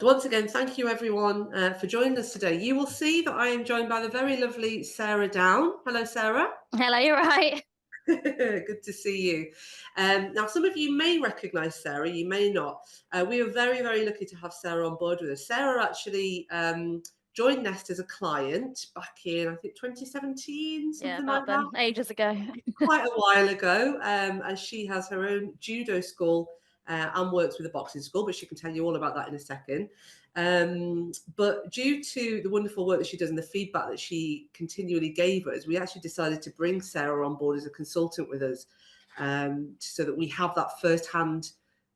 Once again, thank you everyone for joining us today. You will see that I am joined by the very lovely Sarah Down. Hello, Sarah. Hello, you're right. Good to see you. Now, some of you may recognise Sarah, you may not. We are very, very lucky to have Sarah on board with us. Sarah actually joined Nest as a client back in, I think, 2017, Yeah, something like about that. then, ages ago. Quite a while ago, and she has her own judo school and works with a boxing school, but she can tell you all about that in a second. But due to the wonderful work that she does and the feedback that she continually gave us, we actually decided to bring Sarah on board as a consultant with us, so that we have that first-hand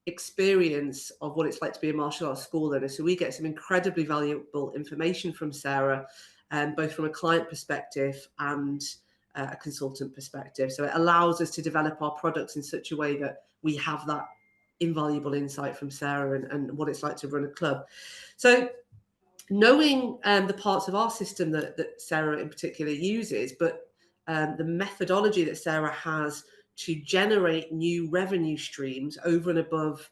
experience of what it's like to be a martial arts school learner. So we get some incredibly valuable information from Sarah, both from a client perspective and a consultant perspective. So it allows us to develop our products in such a way that we have that invaluable insight from Sarah and what it's like to run a club. So knowing the parts of our system that Sarah in particular uses, but the methodology that Sarah has to generate new revenue streams over and above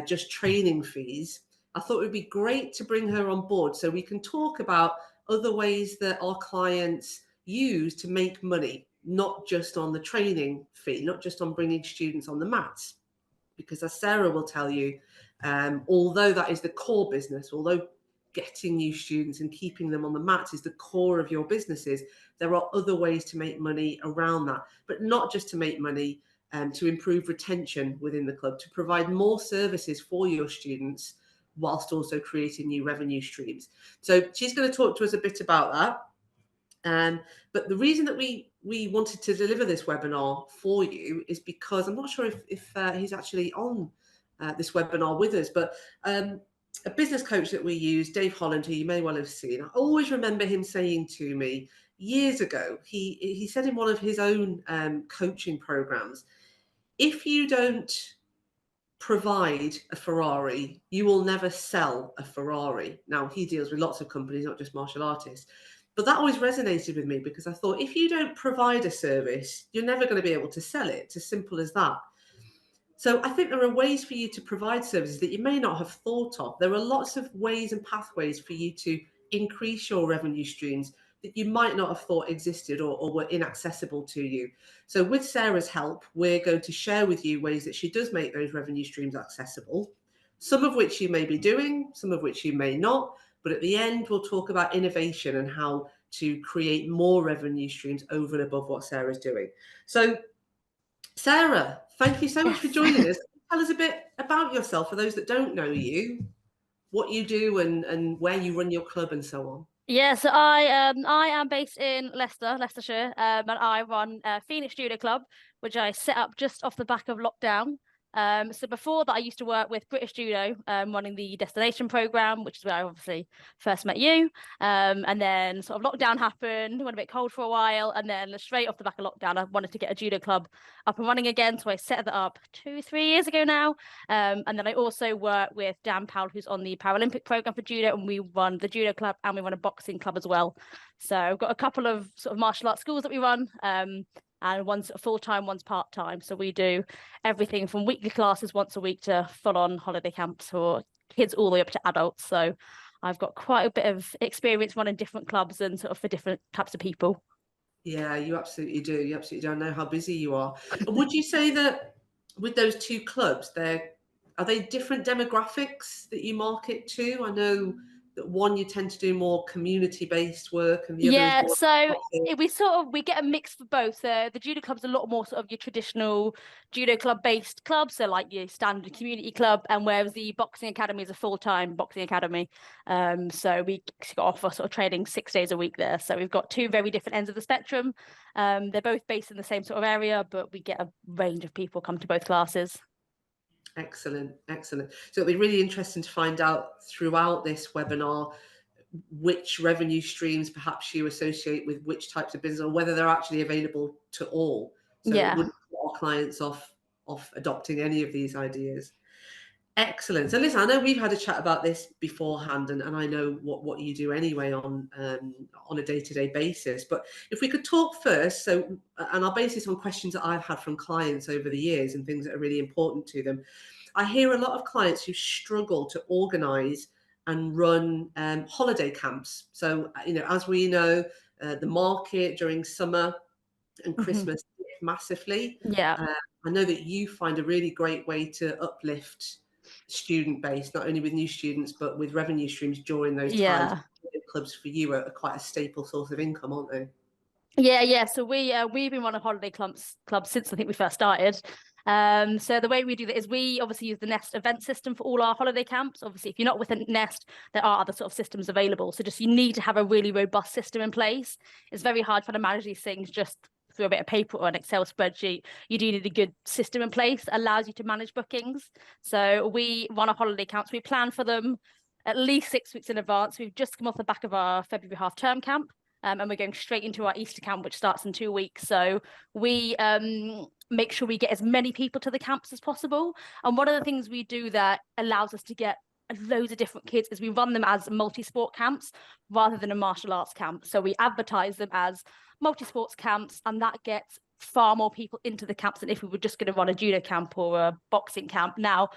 just training fees, I thought it would be great to bring her on board so we can talk about other ways that our clients use to make money, not just on the training fee, not just on bringing students on the mats. Because as Sarah will tell you, although that is the core business, although getting new students and keeping them on the mats is the core of your businesses, there are other ways to make money around that, but not just to make money, to improve retention within the club, to provide more services for your students whilst also creating new revenue streams. So she's going to talk to us a bit about that. But the reason that we wanted to deliver this webinar for you is because I'm not sure if he's actually on this webinar with us, but a business coach that we use, Dave Holland, who you may well have seen, I always remember him saying to me years ago, he said in one of his own coaching programs, if you don't provide a Ferrari, you will never sell a Ferrari. Now, he deals with lots of companies, not just martial artists. But that always resonated with me because I thought if you don't provide a service, you're never going to be able to sell it. It's as simple as that. So I think there are ways for you to provide services that you may not have thought of. There are lots of ways and pathways for you to increase your revenue streams that you might not have thought existed or were inaccessible to you. So with Sarah's help, we're going to share with you ways that she does make those revenue streams accessible, some of which you may be doing, some of which you may not. But at the end, we'll talk about innovation and how to create more revenue streams over and above what Sarah's doing. So Sarah, thank you so much for Yes. joining us. Tell us a bit about yourself for those that don't know you, what you do and where you run your club and so on. Yeah, so I am based in Leicester, Leicestershire, and I run Phoenix Judo Club, which I set up just off the back of lockdown. So before that, I used to work with British Judo, running the destination program, which is where I obviously first met you. And then sort of lockdown happened, went a bit cold for a while, and then straight off the back of lockdown, I wanted to get a judo club up and running again. So I set that up 2-3 years ago now. And then I also work with Dan Powell, who's on the Paralympic program for judo, and we run the judo club and we run a boxing club as well. So I've got a couple of sort of martial arts schools that we run. And one's full-time, one's part-time. So we do everything from weekly classes once a week to full-on holiday camps for kids all the way up to adults. So I've got quite a bit of experience running different clubs and sort of for different types of people. Yeah, you absolutely do. You absolutely do. I know how busy you are. And would you say that with those two clubs, are they different demographics that you market to? I know that one you tend to do more community-based work and the other is Yeah, more so profit. we get a mix for both. The judo club's a lot more sort of your traditional judo club based club, so like your standard community club, and whereas the boxing academy is a full-time boxing academy. So we offer sort of training 6 days a week there. So we've got two very different ends of the spectrum. They're both based in the same sort of area, but we get a range of people come to both classes. Excellent, excellent. So it'll be really interesting to find out throughout this webinar which revenue streams perhaps you associate with which types of business or whether they're actually available to all. So it Yeah. wouldn't put our clients off adopting any of these ideas. Excellent. So listen, I know we've had a chat about this beforehand, and I know what you do anyway on a day-to-day basis. But if we could talk first, so and I'll base this on questions that I've had from clients over the years and things that are really important to them. I hear a lot of clients who struggle to organise and run holiday camps. So, as we know, the market during summer and Christmas massively. Yeah. I know that you find a really great way to uplift student base, not only with new students, but with revenue streams during those times. Yeah. Clubs for you are quite a staple source of income, aren't they? Yeah. So we've been running holiday clubs since I think we first started. So the way we do that is we obviously use the Nest event system for all our holiday camps. Obviously, if you're not with a Nest, there are other sort of systems available. So just you need to have a really robust system in place. It's very hard trying to manage these things just through a bit of paper or an Excel spreadsheet. You do need a good system in place that allows you to manage bookings. So we run our holiday camps. We plan for them at least 6 weeks in advance. We've just come off the back of our February half-term camp. And we're going straight into our Easter camp, which starts in 2 weeks. So we make sure we get as many people to the camps as possible. And one of the things we do that allows us to get loads of different kids is we run them as multi-sport camps rather than a martial arts camp. So we advertise them as multi-sports camps, and that gets far more people into the camps than if we were just going to run a judo camp or a boxing camp. Now,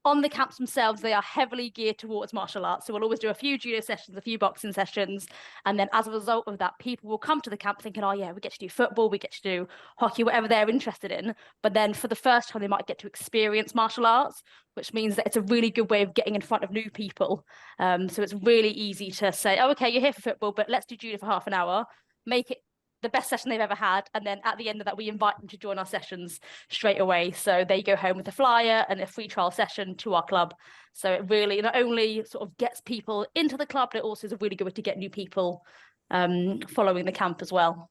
on the camps themselves, they are heavily geared towards martial arts. So we'll always do a few judo sessions, a few boxing sessions. And then as a result of that, people will come to the camp thinking, oh yeah, we get to do football, we get to do hockey, whatever they're interested in. But then for the first time, they might get to experience martial arts, which means that it's a really good way of getting in front of new people. So it's really easy to say, oh, okay, you're here for football, but let's do judo for half an hour, make it the best session they've ever had. And then at the end of that, we invite them to join our sessions straight away. So they go home with a flyer and a free trial session to our club. So it really not only sort of gets people into the club, but it also is a really good way to get new people following the camp as well.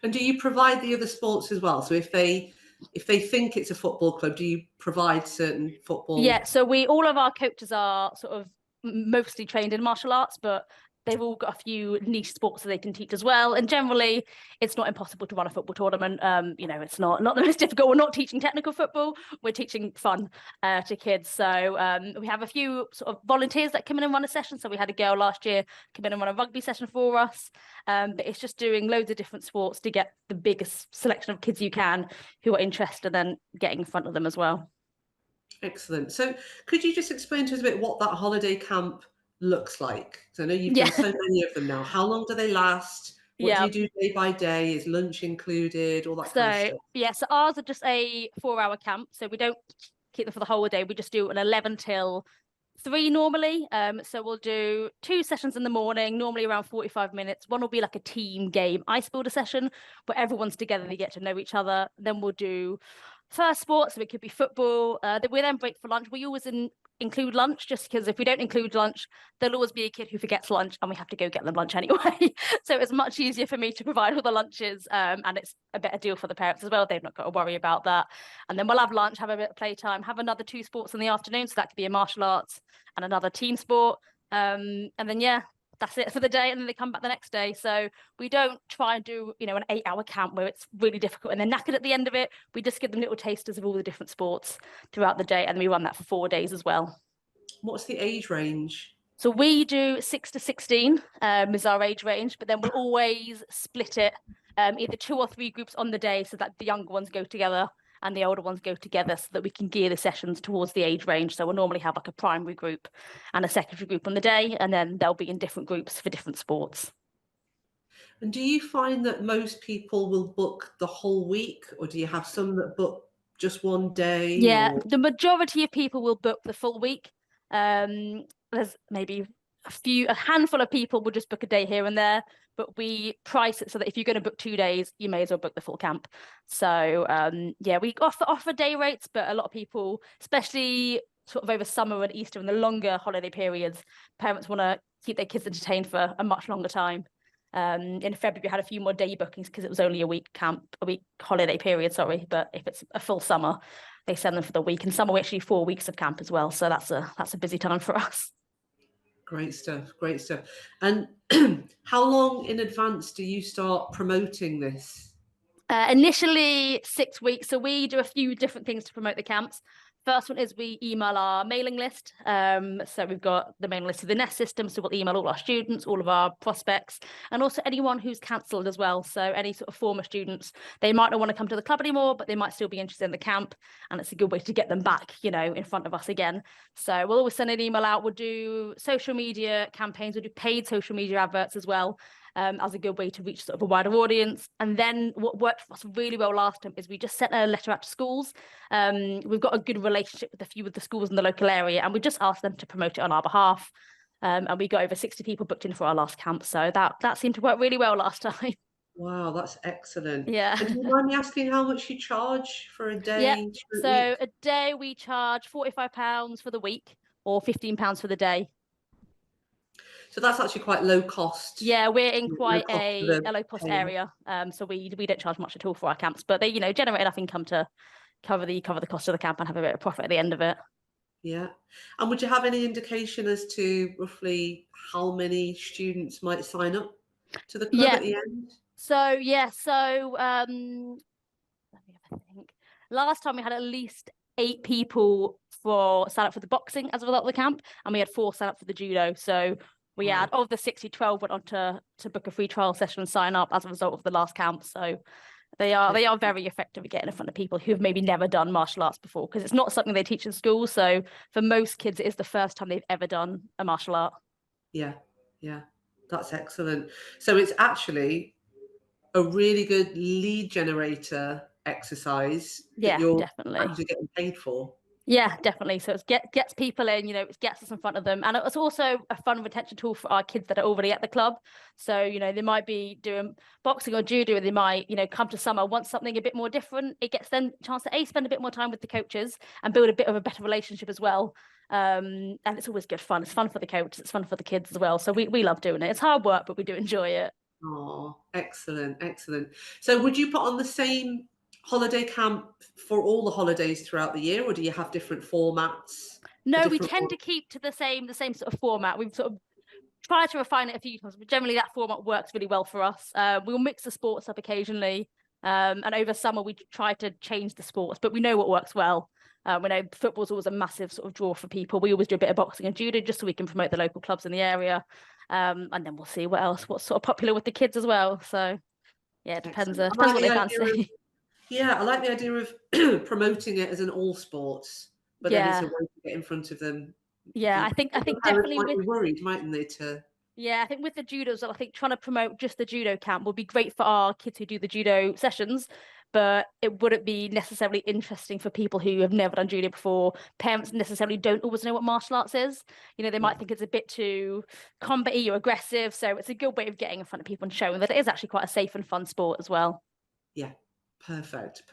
And do you provide the other sports as well? So if they think it's a football club, do you provide certain football? Yeah, so all of our coaches are sort of mostly trained in martial arts, but they've all got a few niche sports that they can teach as well. And generally, it's not impossible to run a football tournament. It's not the most difficult. We're not teaching technical football. We're teaching fun to kids. So we have a few sort of volunteers that come in and run a session. So we had a girl last year come in and run a rugby session for us. But it's just doing loads of different sports to get the biggest selection of kids you can who are interested, and then getting in front of them as well. Excellent. So could you just explain to us a bit what that holiday camp looks like? So I know you've done so many of them now. How long do they last? What do you do day by day? Is lunch included? All that kind of stuff. Yeah, so ours are just a 4-hour camp. So we don't keep them for the whole day. We just do an 11 till 3 normally. So we'll do 2 sessions in the morning, normally around 45 minutes. One will be like a team game ice builder session where everyone's together, they get to know each other. Then we'll do first sport, so it could be football. We then break for lunch. We always include lunch, just because if we don't include lunch, there'll always be a kid who forgets lunch and we have to go get them lunch anyway. So it's much easier for me to provide all the lunches, and it's a better deal for the parents as well. They've not got to worry about that. And then we'll have lunch, have a bit of playtime, have another 2 sports in the afternoon. So that could be a martial arts and another team sport. And then, yeah, that's it for the day, and then they come back the next day. So we don't try and do, an 8-hour camp where it's really difficult and they're knackered at the end of it. We just give them little tasters of all the different sports throughout the day, and then we run that for 4 days as well. What's the age range? So we do 6 to 16 is our age range, but then we'll always split it either 2 or 3 groups on the day, so that the younger ones go together and the older ones go together, so that we can gear the sessions towards the age range. So we'll normally have like a primary group and a secondary group on the day, and then they'll be in different groups for different sports. And do you find that most people will book the whole week, or do you have some that book just one day? Yeah, the majority of people will book the full week. There's maybe a handful of people will just book a day here and there, but we price it so that if you're going to book 2 days, you may as well book the full camp. So yeah, we offer day rates, but a lot of people, especially sort of over summer and Easter and the longer holiday periods, parents want to keep their kids entertained for a much longer time. In February, we had a few more day bookings because it was only a week holiday period, sorry. But if it's a full summer, they send them for the week, and some are actually 4 weeks of camp as well. So that's a busy time for us. Great stuff. And how long in advance do you start promoting this? Initially 6 weeks. So we do a few different things to promote the camps. First one is we email our mailing list. So we've got the mailing list of the Nest system. So we'll email all our students, all of our prospects, and also anyone who's cancelled as well. So any sort of former students, they might not want to come to the club anymore, but they might still be interested in the camp. And it's a good way to get them back, you know, in front of us again. So we'll always send an email out. We'll do social media campaigns. We'll do paid social media adverts as well. As a good way to reach sort of a wider audience. And then what worked for us really well last time is we just sent a letter out to schools. We've got a good relationship with a few of the schools in the local area, and we just asked them to promote it on our behalf. And we got over 60 people booked in for our last camp. So that seemed to work really well last time. Wow, that's excellent. Yeah. And do you mind me asking how much you charge for a Yeah. day? So a day we charge £45 for the week or £15 for the day. So that's actually quite low cost. Yeah, we're in quite a low cost area. So we don't charge much at all for our camps, but they, you know, generate enough income to cover the cost of the camp and have a bit of profit at the end of it. Yeah. And would you have any indication as to roughly how many students might sign up to the club at the end? So let me have a think. Last time we had at least 8 people sign up for the boxing as a result of the camp, and we had 4 sign up for the judo. So we had, of the 60, 12 went on to book a free trial session and sign up as a result of the last camp. So they are very effective at getting in front of people who have maybe never done martial arts before, because it's not something they teach in school. So for most kids, it is the first time they've ever done a martial art. Yeah, that's excellent. So it's actually a really good lead generator exercise that you're definitely actually getting paid for. Yeah, definitely. So it gets people in, you know, it gets us in front of them. And it's also a fun retention tool for our kids that are already at the club. So, you know, they might be doing boxing or judo, and they might, you know, come to summer, want something a bit more different. It gets them a chance to spend a bit more time with the coaches and build a bit of a better relationship as well. And it's always good fun. It's fun for the coaches, it's fun for the kids as well. So we love doing it. It's hard work, but we do enjoy it. Oh, excellent. So would you put on the same holiday camp for all the holidays throughout the year, or do you have different formats? No, we tend to keep to the same sort of format. We've sort of tried to refine it a few times, but generally that format works really well for us. We'll mix the sports up occasionally, and over summer we try to change the sports, but we know what works well. We know football's always a massive sort of draw for people. We always do a bit of boxing and judo just so we can promote the local clubs in the area, and then we'll see what's sort of popular with the kids as well. So yeah, it depends what they fancy. Yeah, I like the idea of promoting it as an all sports, but then it's a way to get in front of them. Yeah, I think definitely might be worried, mightn't they? Yeah, I think with the judos, I think trying to promote just the judo camp will be great for our kids who do the judo sessions, but it wouldn't be necessarily interesting for people who have never done judo before. Parents necessarily don't always know what martial arts is. You know, they might think it's a bit too combat-y or aggressive. So it's a good way of getting in front of people and showing that it is actually quite a safe and fun sport as well. Yeah. Perfect.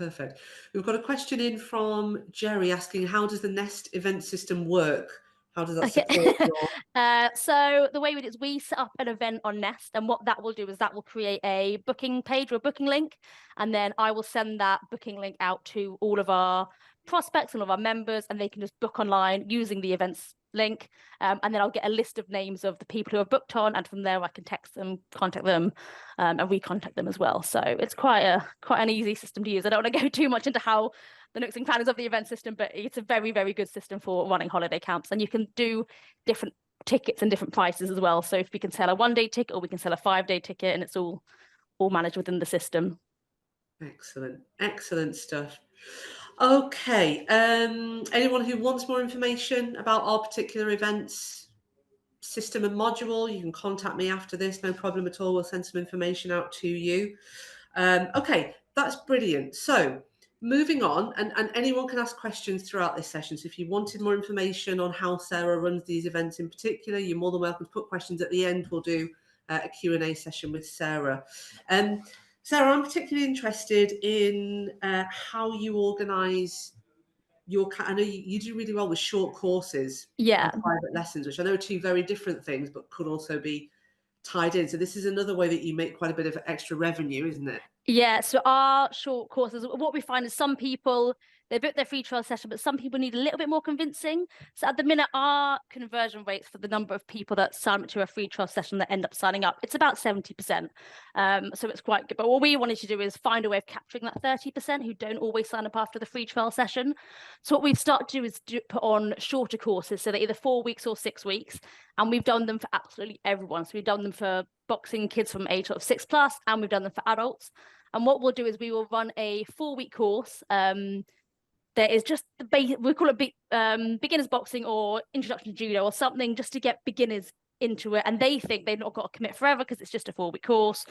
We've got a question in from Jerry asking, how does the Nest event system work? How does that support So the way we do is we set up an event on Nest, and what that will do is that will create a booking page or a booking link, and then I will send that booking link out to all of our prospects and all of our members, and they can just book online using the events link, and then I'll get a list of names of the people who have booked on, and from there I can text them, contact them, and we contact them as well. So it's quite an easy system to use. I don't want to go too much into how the nooks and crannies of the event system, but it's a very, very good system for running holiday camps, and you can do different tickets and different prices as well. So if we can sell a 1-day ticket or we can sell a 5-day ticket, and it's all managed within the system. Excellent stuff. Okay, anyone who wants more information about our particular events system and module, you can contact me after this, no problem at all. We'll send some information out to you. Okay, that's brilliant. So moving on, and anyone can ask questions throughout this session. So if you wanted more information on how Sarah runs these events in particular, you're more than welcome to put questions at the end. We'll do a Q&A session with Sarah. Sarah, I'm particularly interested in how you organise your. I know you do really well with short courses, and private lessons, which I know are 2 very different things, but could also be tied in. So this is another way that you make quite a bit of extra revenue, isn't it? Yeah. So our short courses, what we find is some people they book their free trial session, but some people need a little bit more convincing. So at the minute, our conversion rates for the number of people that sign up to a free trial session that end up signing up, it's about 70%. So it's quite good. But what we wanted to do is find a way of capturing that 30% who don't always sign up after the free trial session. So what we've started to do is put on shorter courses, so they're either 4 weeks or 6 weeks. And we've done them for absolutely everyone. So we've done them for boxing kids from age of 6+, and we've done them for adults. And what we'll do is we will run a 4-week course. There is just the base, we call it beginners boxing or introduction to judo or something, just to get beginners into it. And they think they've not got to commit forever because it's just a 4-week course.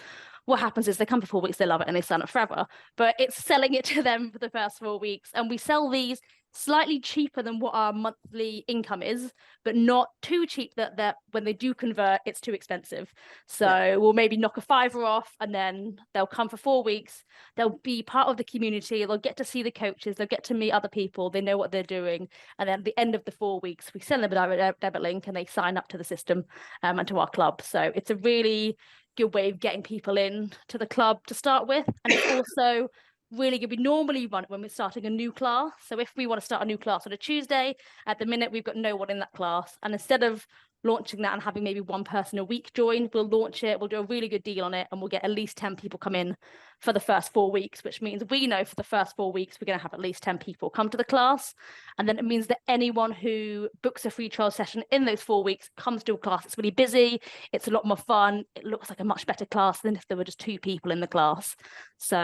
What happens is they come for 4 weeks, they love it, and they sign up forever. But it's selling it to them for the first 4 weeks. And we sell these slightly cheaper than what our monthly income is, but not too cheap that when they do convert, it's too expensive. So we'll maybe knock a £5 off, and then they'll come for 4 weeks. They'll be part of the community. They'll get to see the coaches. They'll get to meet other people. They know what they're doing. And then at the end of the 4 weeks, we send them a direct debit link, and they sign up to the system and to our club. So it's a really good way of getting people in to the club to start with. And it's also really good. We normally run it when we're starting a new class. So if we want to start a new class on a Tuesday, at the minute we've got no one in that class. And instead of launching that and having maybe one person a week join, we'll launch it, we'll do a really good deal on it, and we'll get at least 10 people come in for the first 4 weeks, which means we know for the first 4 weeks we're going to have at least 10 people come to the class. And then it means that anyone who books a free trial session in those 4 weeks comes to a class. It's really busy, it's a lot more fun, it looks like a much better class than if there were just 2 people in the class. So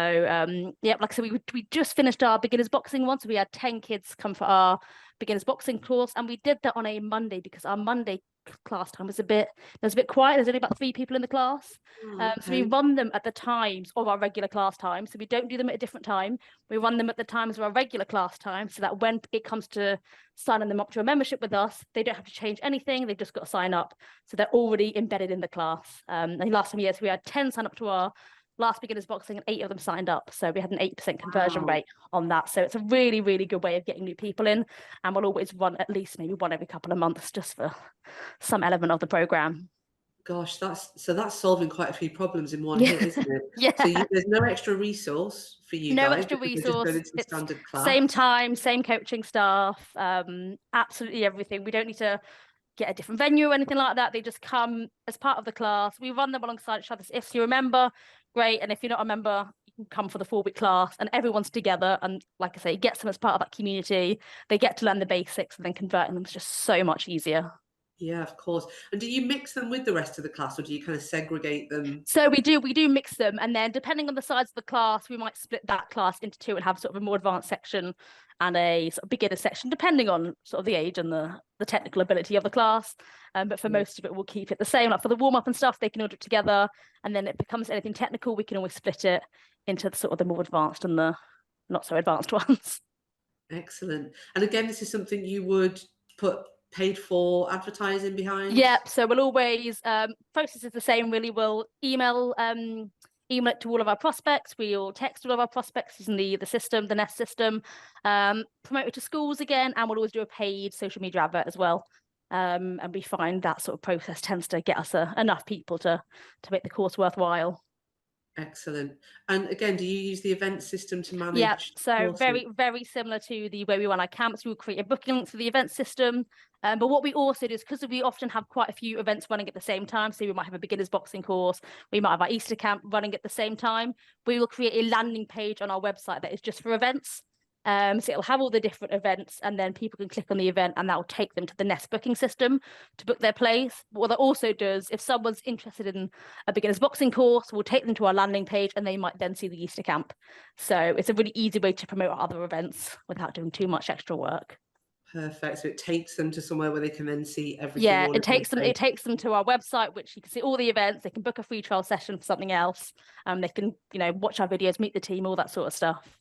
yeah, like I said, we just finished our beginners boxing one, so we had 10 kids come for our beginners boxing course, and we did that on a Monday because our Monday class time was a bit quiet. There's only about 3 people in the class. So we run them at the times of our regular class time, so we don't do them at a different time. We run them at the times of our regular class time, so that when it comes to signing them up to a membership with us, they don't have to change anything. They've just got to sign up, so they're already embedded in the class. And last time, yes, we had 10 sign up to our last beginners boxing, and 8 of them signed up, so we had an 8% conversion rate on that. So it's a really, really good way of getting new people in, and we'll always run at least maybe one every couple of months just for some element of the program. Gosh, that's solving quite a few problems in one hit, isn't it? Yeah. So there's no extra resource for you no guys. extra resource. Just it's standard class. Same time, same coaching staff, absolutely everything. We don't need to get a different venue or anything like that. They just come as part of the class. We run them alongside each other. If you're a member, great. And if you're not a member, you can come for the 4-week class, and everyone's together. And like I say, it gets them as part of that community. They get to learn the basics, and then converting them is just so much easier. Yeah, of course. And do you mix them with the rest of the class, or do you kind of segregate them? So we do mix them, and then depending on the size of the class, we might split that class into 2 and have sort of a more advanced section and a sort of beginner section, depending on sort of the age and the technical ability of the class. But for most of it, we'll keep it the same. Like for the warm-up and stuff, they can order it together, and then it becomes anything technical, we can always split it into the sort of the more advanced and the not so advanced ones. Excellent. And again, this is something you would put paid for advertising behind? Yep. So we'll always process is the same. Really, we'll email it to all of our prospects. We'll text all of our prospects using the system, the Nest system. Promote it to schools again, and we'll always do a paid social media advert as well. And we find that sort of process tends to get us enough people to make the course worthwhile. Excellent. And again, do you use the event system to manage? Yeah, so courses? very, very similar to the way we run our camps. We'll create a booking link for the event system. But what we also do is, because we often have quite a few events running at the same time, so we might have a beginners boxing course, we might have our Easter camp running at the same time, we will create a landing page on our website that is just for events. So it'll have all the different events, and then people can click on the event, and that will take them to the Nest booking system to book their place. What that also does, if someone's interested in a beginner's boxing course, we'll take them to our landing page, and they might then see the Easter camp. So it's a really easy way to promote our other events without doing too much extra work. Perfect. So it takes them to somewhere where they can then see everything. Yeah, it takes them to our website, which you can see all the events. They can book a free trial session for something else. They can, watch our videos, meet the team, all that sort of stuff.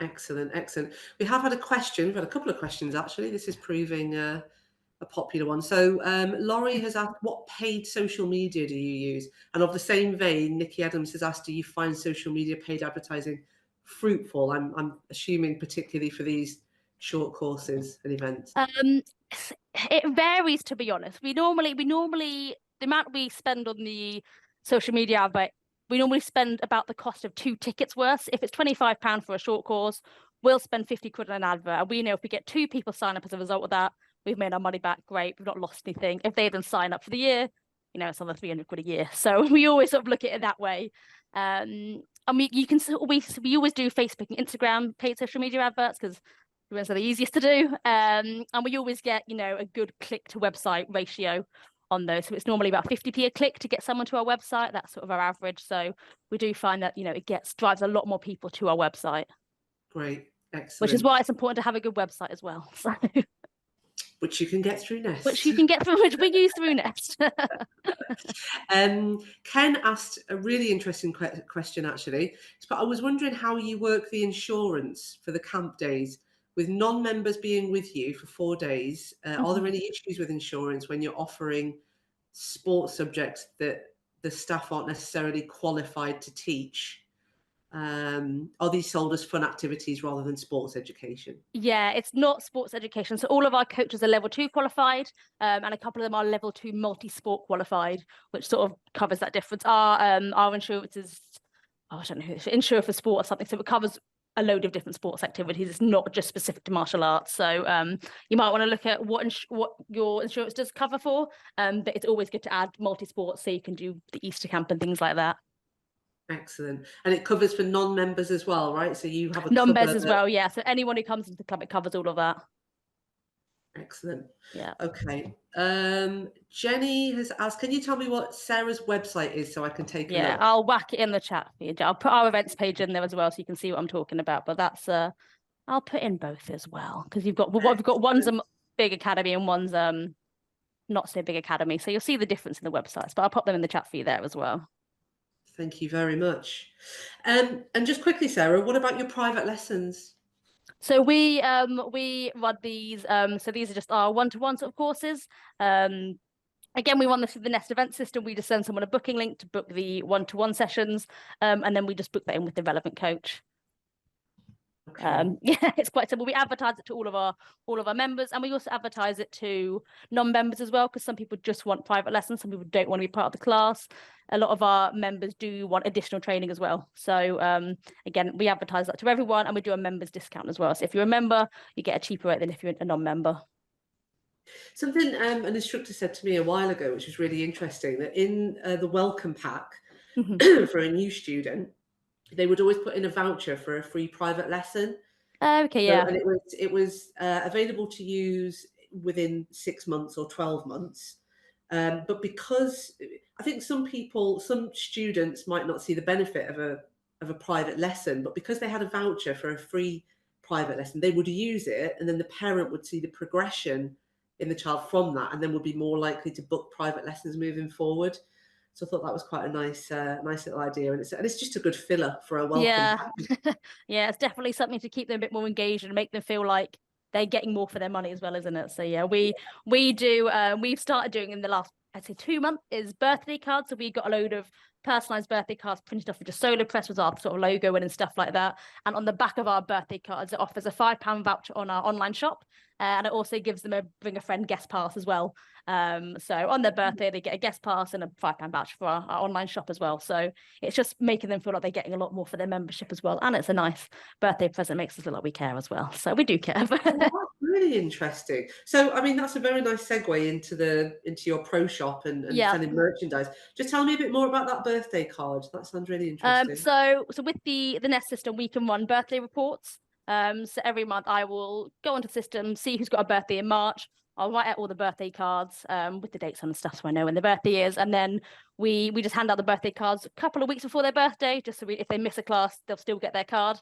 Excellent, excellent. We have had a question. We've had a couple of questions actually. This is proving a popular one. So Laurie has asked, what paid social media do you use? And of the same vein, Nikki Adams has asked, do you find social media paid advertising fruitful? I'm assuming particularly for these short courses and events. It varies, to be honest. We normally the amount we spend on the social media advert, we normally spend about the cost of 2 tickets worth. If it's £25 for a short course, we'll spend 50 quid on an advert, and we know if we get 2 people sign up as a result of that, we've made our money back. Great, we've not lost anything. If they then sign up for the year, you know, it's another 300 quid a year. So we always sort of look at it that way. And you can we always do Facebook and Instagram paid social media adverts because they're the easiest to do. And we always get, you know, a good click to website ratio on those. So it's normally about 50p a click to get someone to our website. That's sort of our average. So we do find that, you know, it drives a lot more people to our website. Great, excellent. Which is why it's important to have a good website as well. So. Which you can get through Nest. Which you can get through, which we use through Nest. Ken asked a really interesting question, actually. But I was wondering how you work the insurance for the camp days with non-members being with you for 4 days. Are there any issues with insurance when you're offering sports subjects that the staff aren't necessarily qualified to teach? Are these sold as fun activities rather than sports education? Yeah, it's not sports education. So all of our coaches are level 2 qualified, and a couple of them are level 2 multi-sport qualified, which sort of covers that difference. Our insurance is, I don't know, insure for sport or something. So it covers a load of different sports activities. It's not just specific to martial arts. So you might want to look at what your insurance does cover for, but it's always good to add multi-sport so you can do the Easter camp and things like that. Excellent. And it covers for non-members as well, right? So you have a non-members as well, yeah. So anyone who comes into the club, it covers all of that. Excellent. Yeah. Okay. Jenny has asked, can you tell me what Sarah's website is so I can take a look? Yeah, I'll whack it in the chat for you. I'll put our events page in there as well so you can see what I'm talking about. But that's I'll put in both as well because we've got one's a big academy and one's not so big academy. So you'll see the difference in the websites, but I'll pop them in the chat for you there as well. Thank you very much. And just quickly, Sarah, what about your private lessons? So we run these. So these are just our one-to-one sort of courses. Again, we run this with the Nest event system. We just send someone a booking link to book the one-to-one sessions, and then we just book that in with the relevant coach. Okay. Yeah, it's quite simple. We advertise it to all of our members, and we also advertise it to non-members as well, because some people just want private lessons, some people don't want to be part of the class. A lot of our members do want additional training as well. So again, we advertise that to everyone, and we do a members discount as well. So if you're a member, you get a cheaper rate than if you're a non-member. Something an instructor said to me a while ago, which was really interesting, that in the welcome pack for a new student, they would always put in a voucher for a free private lesson. Okay, yeah. And it was available to use within 6 months or 12 months. But because I think some students might not see the benefit of a private lesson, but because they had a voucher for a free private lesson, they would use it, and then the parent would see the progression in the child from that, and then would be more likely to book private lessons moving forward. So I thought that was quite a nice little idea, and it's just a good filler for a welcome. Yeah, yeah, it's definitely something to keep them a bit more engaged and make them feel like they're getting more for their money as well, isn't it? So yeah, we've started doing in the last, I'd say 2 months, is birthday cards. So we got a load of personalized birthday cards printed off with just Solar Press with our sort of logo and stuff like that. And on the back of our birthday cards, it offers a £5 voucher on our online shop. And it also gives them a bring a friend guest pass as well. So on their birthday, they get a guest pass and a £5 voucher for our online shop as well. So it's just making them feel like they're getting a lot more for their membership as well. And it's a nice birthday present, makes us feel like we care as well. So we do care. Really interesting. So I mean, that's a very nice segue into your pro shop and selling merchandise. Just tell me a bit more about that birthday card. That sounds really interesting. So with the Nest system, we can run birthday reports. So every month I will go onto the system, see who's got a birthday in March. I'll write out all the birthday cards with the dates on and stuff, so I know when the birthday is. And then we just hand out the birthday cards a couple of weeks before their birthday, just so if they miss a class, they'll still get their card.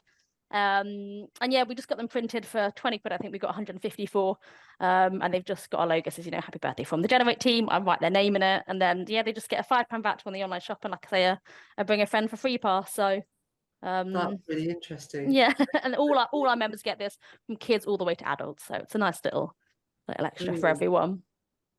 And yeah, we just got them printed for 20 quid. I think we got 154. And they've just got our logo, says, happy birthday from the Generate team. I write their name in it. And then, yeah, they just get a £5 voucher on the online shop. And like I say, I bring a friend for free pass. So that's really interesting. Yeah, and all our members get this, from kids all the way to adults. So it's a nice little extra for everyone.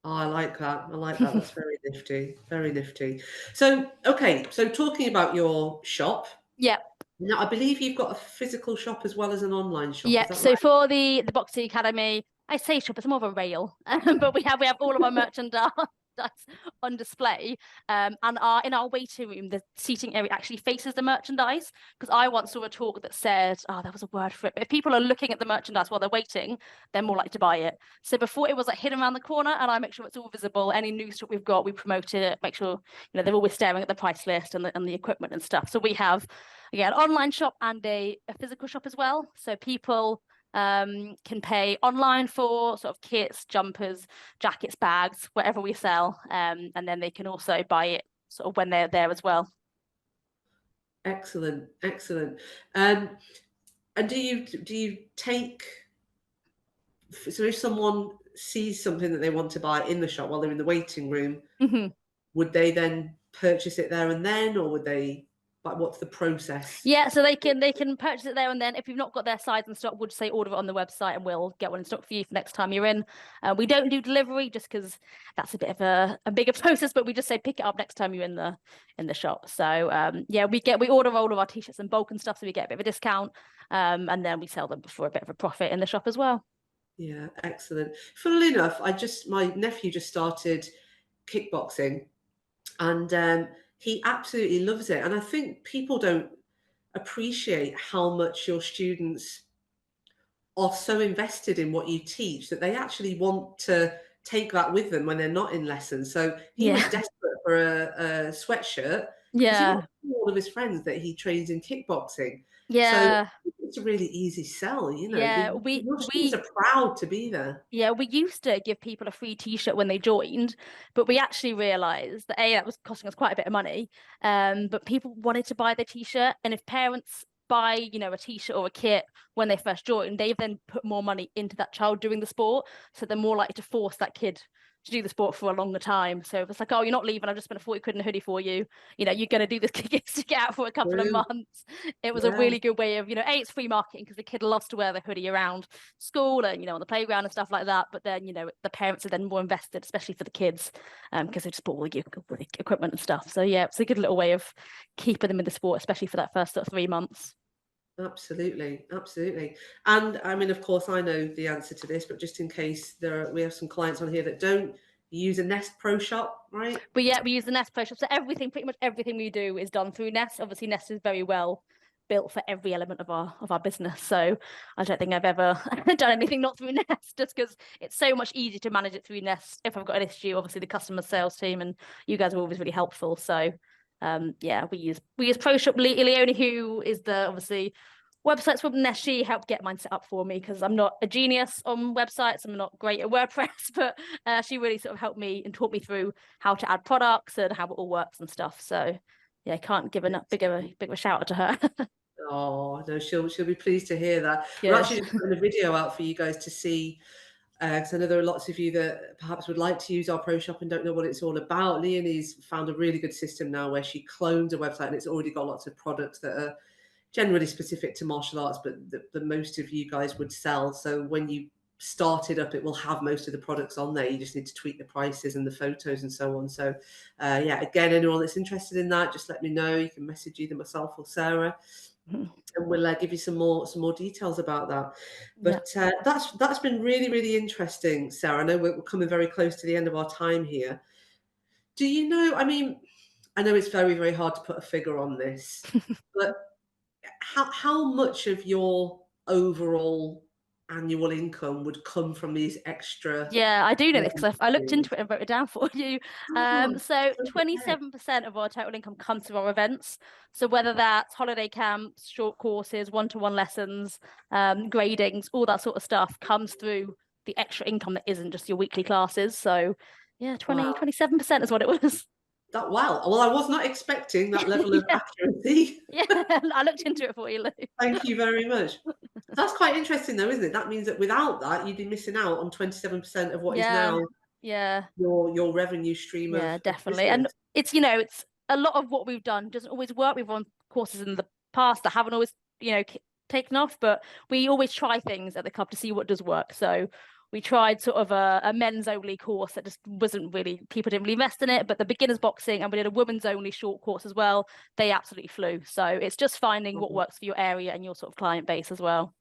Oh, I like that. That's very nifty. Very nifty. So, okay. So talking about your shop. Yeah. Now, I believe you've got a physical shop as well as an online shop. Yeah. So right? For the Boxing Academy, I say shop, it's more of a rail, but we have all of our merchandise. merchandise on display. And in our waiting room, the seating area actually faces the merchandise. Because I once saw a talk that said, oh, there was a word for it. But if people are looking at the merchandise while they're waiting, they're more likely to buy it. So before it was like hidden around the corner, and I make sure it's all visible. Any new stock we've got, we promote it, make sure they're always staring at the price list and the equipment and stuff. So we have an online shop and a physical shop as well. So people can pay online for sort of kits, jumpers, jackets, bags, whatever we sell, and then they can also buy it sort of when they're there as well. Excellent, excellent. And do you take, so if someone sees something that they want to buy in the shop while they're in the waiting room, would they then purchase it there and then, or would they, like, what's the process? Yeah, so they can purchase it there and then. If you've not got their size in stock, we'll just say order it on the website and we'll get one in stock for you for next time you're in. We don't do delivery just because that's a bit of a bigger process, but we just say pick it up next time you're in the shop. So yeah, we order all of our t-shirts in bulk and stuff, so we get a bit of a discount, and then we sell them for a bit of a profit in the shop as well. Yeah, excellent. Funnily enough, my nephew just started kickboxing, and he absolutely loves it. And I think people don't appreciate how much your students are so invested in what you teach that they actually want to take that with them when they're not in lessons. So he was desperate for a sweatshirt because he wants to tell all of his friends that he trains in kickboxing. Yeah. So it's a really easy sell, Yeah, Your students are proud to be there. Yeah, we used to give people a free t-shirt when they joined, but we actually realized that that was costing us quite a bit of money. But people wanted to buy the t-shirt, and if parents buy, a t-shirt or a kit when they first join, they then put more money into that child doing the sport, so they're more likely to force that kid to do the sport for a longer time. So if it's like, oh, you're not leaving, I've just spent 40 quid in a hoodie for you, you're going to do this to get out for a couple of months. It was a really good way of, it's free marketing because the kid loves to wear the hoodie around school and, on the playground and stuff like that. But then, the parents are then more invested, especially for the kids, because they just bought all the equipment and stuff. So yeah, it's a good little way of keeping them in the sport, especially for that first sort of 3 months. Absolutely, absolutely. And I mean, of course, I know the answer to this, but just in case we have some clients on here that don't use a Nest Pro Shop, right? But yeah, we use the Nest Pro Shop. So pretty much everything we do is done through Nest. Obviously, Nest is very well built for every element of our business. So I don't think I've ever done anything not through Nest, just because it's so much easier to manage it through Nest. If I've got an issue, obviously the customer sales team and you guys are always really helpful. So yeah, we use Pro Shop. Leonie, who is the obviously websites from Nest, she helped get mine set up for me because I'm not a genius on websites. I'm not great at WordPress, but she really sort of helped me and taught me through how to add products and how it all works and stuff. So yeah, I can't give enough big of a shout out to her. Oh no, she'll be pleased to hear that. We're actually just putting a video out for you guys to see, because I know there are lots of you that perhaps would like to use our Pro Shop and don't know what it's all about. Leonie's found a really good system now where she clones a website and it's already got lots of products that are generally specific to martial arts, but the most of you guys would sell. So when you start it up, it will have most of the products on there. You just need to tweak the prices and the photos and so on. So yeah, again, anyone that's interested in that, just let me know. You can message either myself or Sarah, and we'll give you some more details about that. But that's been really, really interesting, Sarah. I know we're coming very close to the end of our time here. Do you know, I mean, I know it's very, very hard to put a figure on this, but how much of your overall annual income would come from these extra? Yeah, I do know this because I looked into it and wrote it down for you. So 27% of our total income comes from our events. So whether that's holiday camps, short courses, one-to-one lessons, gradings, all that sort of stuff comes through the extra income that isn't just your weekly classes. So yeah, 27% is what it was. Wow. Well, I was not expecting that level of accuracy. Yeah, I looked into it for you, Lou. Thank you very much. That's quite interesting though, isn't it? That means that without that, you'd be missing out on 27% of what is now your revenue stream. Yeah, definitely. And it's, it's a lot of what we've done doesn't always work. We've run courses in the past that haven't always, taken off, but we always try things at the club to see what does work. So we tried sort of a men's only course that just wasn't really, people didn't really invest in it, but the beginners boxing, and we did a women's only short course as well. They absolutely flew. So it's just finding what works for your area and your sort of client base as well.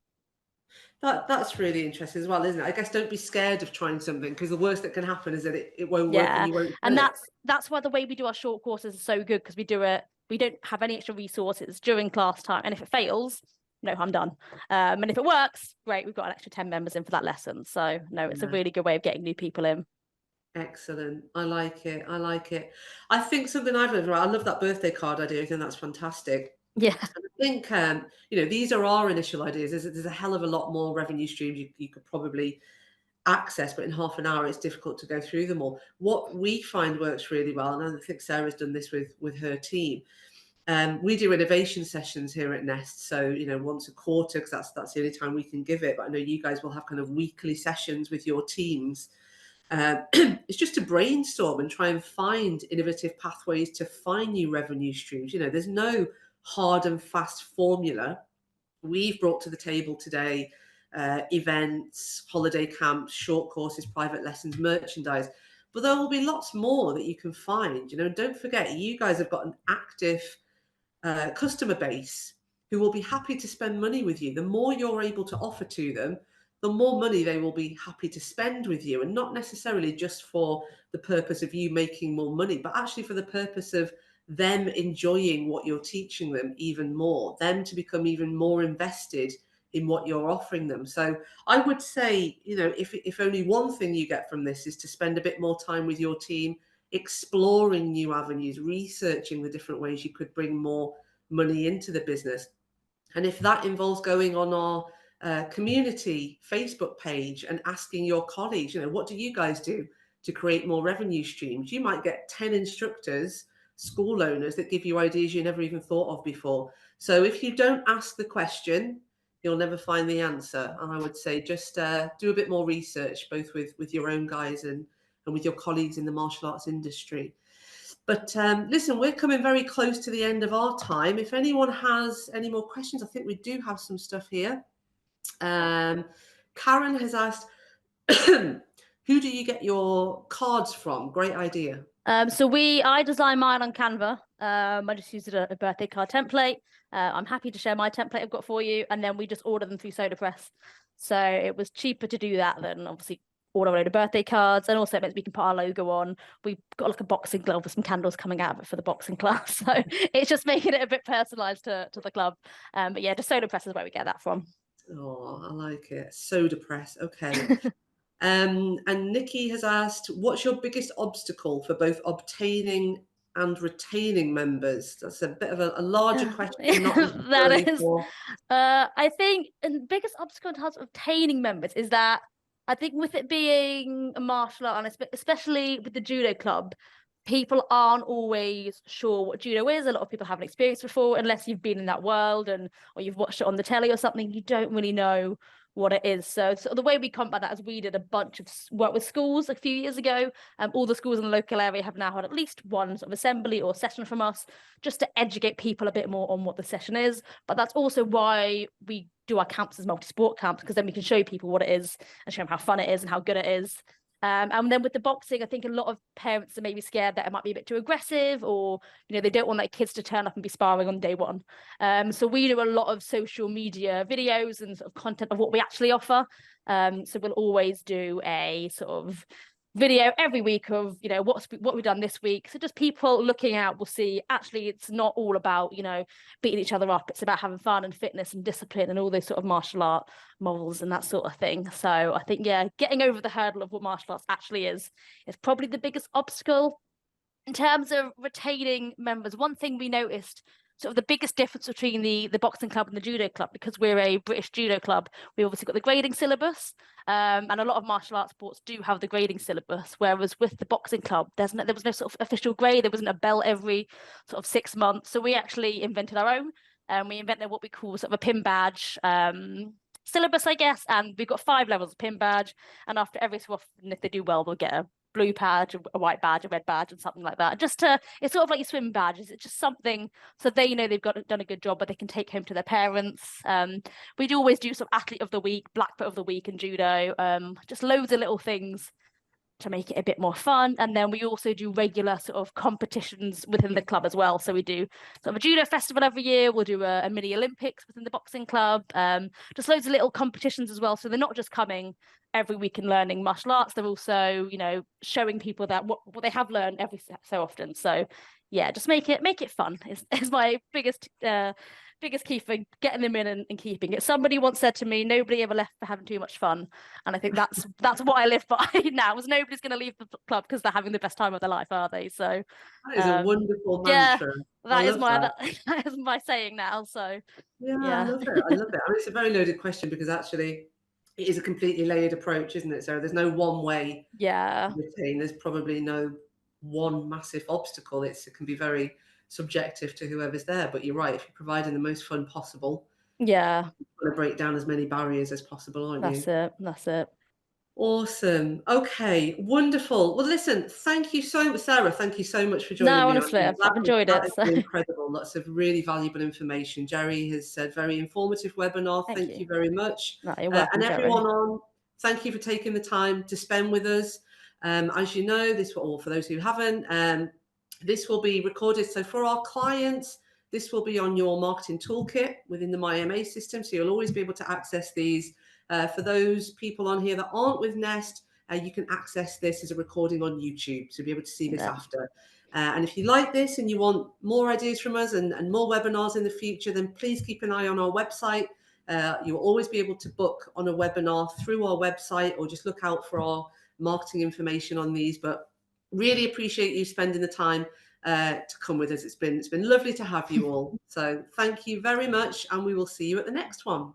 That's really interesting as well, isn't it? I guess don't be scared of trying something, because the worst that can happen is that it won't work and Yeah, you won't and sell it. that's why the way we do our short courses is so good, because we don't have any extra resources during class time, and if it fails, no, I'm done. And if it works, great, we've got an extra 10 members in for that lesson. So no, it's a Yeah. really good way of getting new people in. Excellent. I like it. I like it. I think something I've learned, right, I love that birthday card idea. I think that's fantastic. Yeah. And I think, these are our initial ideas. There's a hell of a lot more revenue streams you could probably access, but in half an hour, it's difficult to go through them all. What we find works really well, and I think Sarah's done this with her team. We do innovation sessions here at Nest, so once a quarter, because that's the only time we can give it. But I know you guys will have kind of weekly sessions with your teams. It's just to brainstorm and try and find innovative pathways to find new revenue streams. There's no hard and fast formula. We've brought to the table today events, holiday camps, short courses, private lessons, merchandise. But there will be lots more that you can find. Don't forget, you guys have got an active customer base who will be happy to spend money with you. The more you're able to offer to them, the more money they will be happy to spend with you, and not necessarily just for the purpose of you making more money, but actually for the purpose of them enjoying what you're teaching them even more, them to become even more invested in what you're offering them. So I would say, if only one thing you get from this is to spend a bit more time with your team, exploring new avenues, researching the different ways you could bring more money into the business. And if that involves going on our community Facebook page and asking your colleagues, what do you guys do to create more revenue streams? You might get 10 instructors, school owners, that give you ideas you never even thought of before. So if you don't ask the question, you'll never find the answer. And I would say just do a bit more research, both with your own guys and with your colleagues in the martial arts industry. But listen, we're coming very close to the end of our time. If anyone has any more questions, I think we do have some stuff here. Karen has asked, who do you get your cards from? Great idea. So I designed mine on Canva. I just used a birthday card template. I'm happy to share my template I've got for you, and then we just order them through SodaPress. So it was cheaper to do that than obviously order a load of birthday cards, and also it means we can put our logo on. We've got like a boxing glove with some candles coming out of it for the boxing class. So it's just making it a bit personalised to the club. But yeah, just SodaPress is where we get that from. Oh, I like it. SodaPress. Okay. And Nikki has asked, what's your biggest obstacle for both obtaining and retaining members? That's a bit of a larger question, not That necessarily is, for. I think the biggest obstacle in terms of obtaining members is that I think with it being a martial art, and especially with the judo club, people aren't always sure what judo is. A lot of people haven't experienced before, unless you've been in that world or you've watched it on the telly or something. You don't really know what it is. So the way we combat that is we did a bunch of work with schools a few years ago. All the schools in the local area have now had at least one sort of assembly or session from us, just to educate people a bit more on what the session is. But that's also why we do our camps as multi-sport camps, because then we can show people what it is and show them how fun it is and how good it is. And then with the boxing, I think a lot of parents are maybe scared that it might be a bit too aggressive, or they don't want their kids to turn up and be sparring on day one. So we do a lot of social media videos and sort of content of what we actually offer. So we'll always do a sort of video every week of what we've done this week, so just people looking out will see actually it's not all about beating each other up. It's about having fun and fitness and discipline and all those sort of martial art morals and that sort of thing. So I think getting over the hurdle of what martial arts actually is probably the biggest obstacle. In terms of retaining members, one thing we noticed, sort of the biggest difference between the boxing club and the judo club, because we're a British judo club, we obviously got the grading syllabus, and a lot of martial arts sports do have the grading syllabus, whereas with the boxing club there was no sort of official grade. There wasn't a belt every sort of 6 months, so we actually invented our own, and we invented what we call sort of a pin badge syllabus, I guess, and we've got 5 levels of pin badge, and after every so often, if they do well, they'll get a blue badge, a white badge, a red badge, and something like that. It's sort of like your swim badges. It's just something so they know they've done a good job, but they can take home to their parents. We do always do some athlete of the week, black belt of the week, and judo. Just loads of little things to make it a bit more fun. And then we also do regular sort of competitions within the club as well. So we do sort of a judo festival every year. We'll do a mini Olympics within the boxing club. Just loads of little competitions as well. So they're not just coming every week and learning martial arts. They're also, you know, showing people that what they have learned every so often. So yeah, just make it fun is my biggest key for getting them in and keeping it. Somebody once said to me, nobody ever left for having too much fun. And I think that's what I live by now, is nobody's going to leave the club because they're having the best time of their life, are they? So That is a wonderful yeah, mantra. that is my that is my saying now. So Yeah, I yeah. love it. I love it. I mean, it's a very loaded question because actually it is a completely layered approach, isn't it? So there's no one way Yeah. to retain. There's probably no one massive obstacle. It can be very subjective to whoever's there. But you're right. If you're providing the most fun possible, Yeah. you're going to break down as many barriers as possible, aren't you? That's it. Awesome. Okay, wonderful. Well, listen, thank you so much, Sarah. Thank you so much for joining No, me. honestly, I've enjoyed That it. has So been incredible. Lots of really valuable information. Jerry has said very informative webinar. thank Thank you. you very much. No, you're welcome, And Jerry. everyone on, thank you for taking the time to spend with us. As you know, or for those who haven't, this will be recorded. So for our clients, this will be on your marketing toolkit within the MyMA system. So you'll always be able to access these. For those people on here that aren't with Nest, you can access this as a recording on YouTube, so you'll be able to see this after. And if you like this and you want more ideas from us and more webinars in the future, then please keep an eye on our website. You'll always be able to book on a webinar through our website, or just look out for our marketing information on these. But really appreciate you spending the time to come with us. It's been lovely to have you all. So thank you very much, and we will see you at the next one.